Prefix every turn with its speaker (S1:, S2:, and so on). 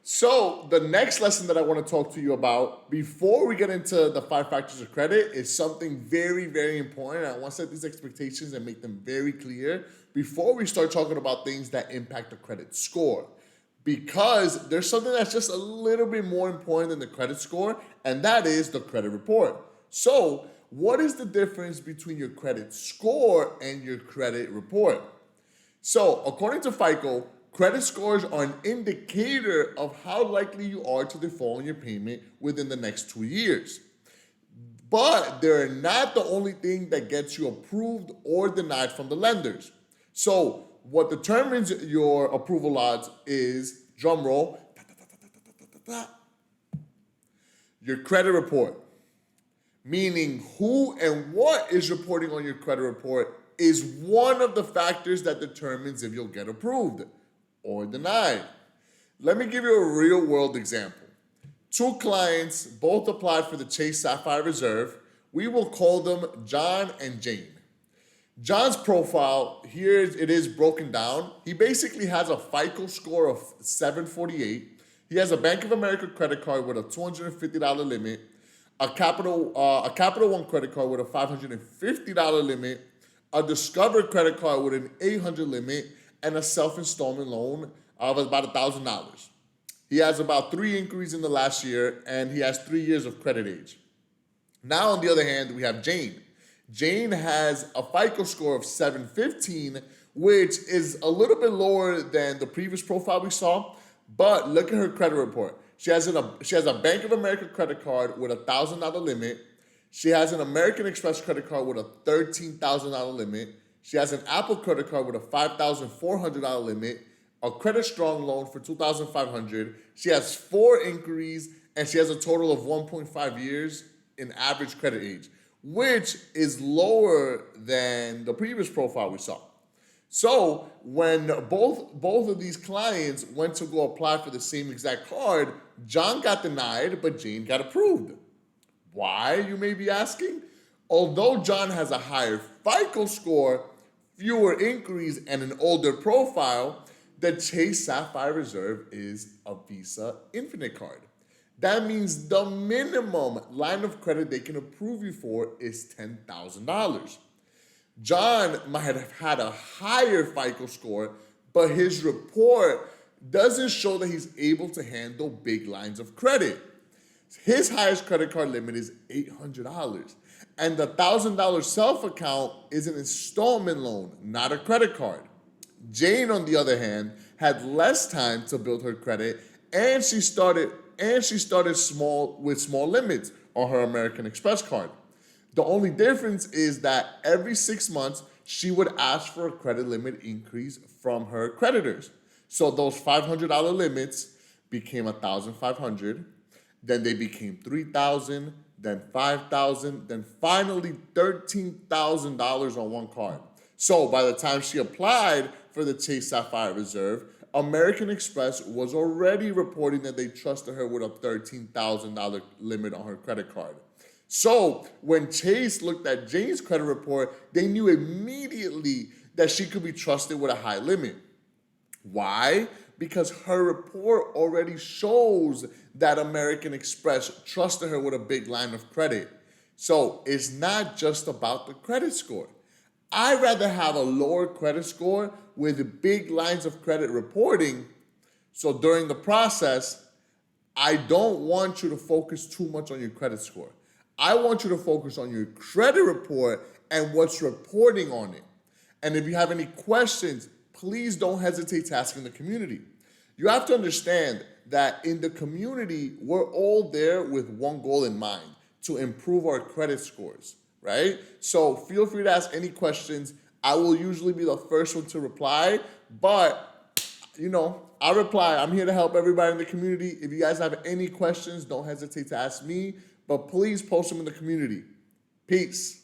S1: So the next lesson that I want to talk to you about before we get into the 5 factors of credit is something very, very important. I want to set these expectations and make them very clear before we start talking about things that impact the credit score. Because there's something that's just a little bit more important than the credit score, and that is the credit report. So, what is the difference between your credit score and your credit report? So, according to FICO, credit scores are an indicator of how likely you are to default on your payment within the next 2 years. But they're not the only thing that gets you approved or denied from the lenders. So, what determines your approval odds is, drum roll, your credit report. Meaning who and what is reporting on your credit report is one of the factors that determines if you'll get approved or denied. Let me give you a real world example. 2 clients both applied for the Chase Sapphire Reserve. We will call them John and Jane. John's profile, here it is broken down. He basically has a FICO score of 748. He has a Bank of America credit card with a $250 limit, a Capital One credit card with a $550 limit, a Discover credit card with an $800 limit, and a self-installment loan of about $1,000. He has about 3 inquiries in the last year, and he has 3 years of credit age. Now, on the other hand, we have Jane. Jane has a FICO score of 715, which is a little bit lower than the previous profile we saw, but look at her credit report. She has a Bank of America credit card with a $1,000 limit. She has an American Express credit card with a $13,000 limit. She has an Apple credit card with a $5,400 limit, a Credit Strong loan for $2,500. She has 4 inquiries, and she has a total of 1.5 years in average credit age, which is lower than the previous profile we saw. So when both of these clients went to go apply for the same exact card, John got denied, but Jane got approved. Why, you may be asking? Although John has a higher FICO score, fewer inquiries, and an older profile, the Chase Sapphire Reserve is a Visa Infinite card. That means the minimum line of credit they can approve you for is $10,000. John might have had a higher FICO score, but his report doesn't show that he's able to handle big lines of credit. His highest credit card limit is $800. And the $1,000 self-account is an installment loan, not a credit card. Jane, on the other hand, had less time to build her credit, and she started small with small limits on her American Express card. The only difference is that every 6 months, she would ask for a credit limit increase from her creditors. So those $500 limits became $1,500, then they became $3,000, then $5,000, then finally $13,000 on one card. So by the time she applied for the Chase Sapphire Reserve, American Express was already reporting that they trusted her with a $13,000 limit on her credit card. So when Chase looked at Jane's credit report, they knew immediately that she could be trusted with a high limit. Why? Because her report already shows that American Express trusted her with a big line of credit. So it's not just about the credit score. I'd rather have a lower credit score with big lines of credit reporting. So during the process, I don't want you to focus too much on your credit score. I want you to focus on your credit report and what's reporting on it. And if you have any questions, please don't hesitate to ask in the community. You have to understand that in the community, we're all there with one goal in mind, to improve our credit scores, right? So feel free to ask any questions. I will usually be the first one to reply, but I'll reply. I'm here to help everybody in the community. If you guys have any questions, don't hesitate to ask me, but please post them in the community. Peace.